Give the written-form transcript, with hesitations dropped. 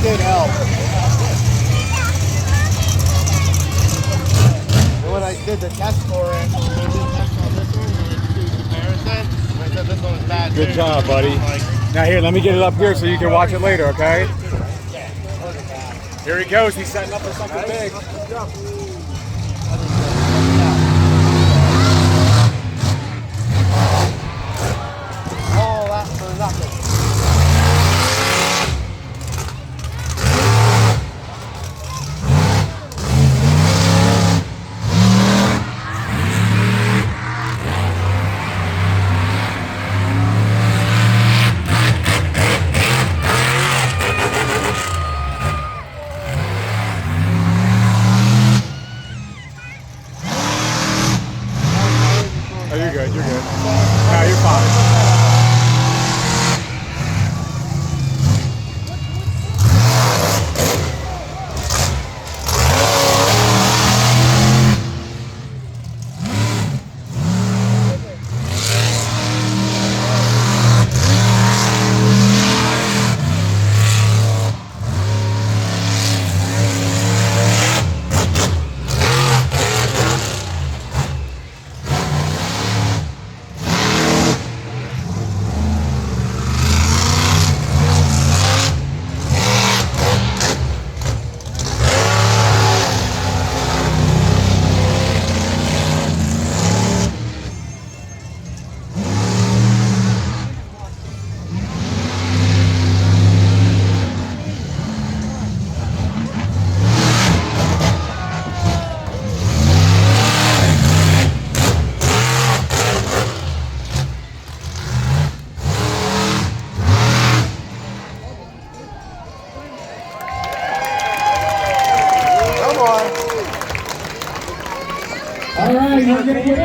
did help. And when I did the test for it, I did the test on this one, and I just did a comparison, and I said this one was bad too. Good job, buddy. Now here, let me get it up here so you can watch it later, okay? Here he goes. He's setting up for something big. All that for nothing. Oh, you're good. You're good. No, you're fine. Come on. All right, we're going to get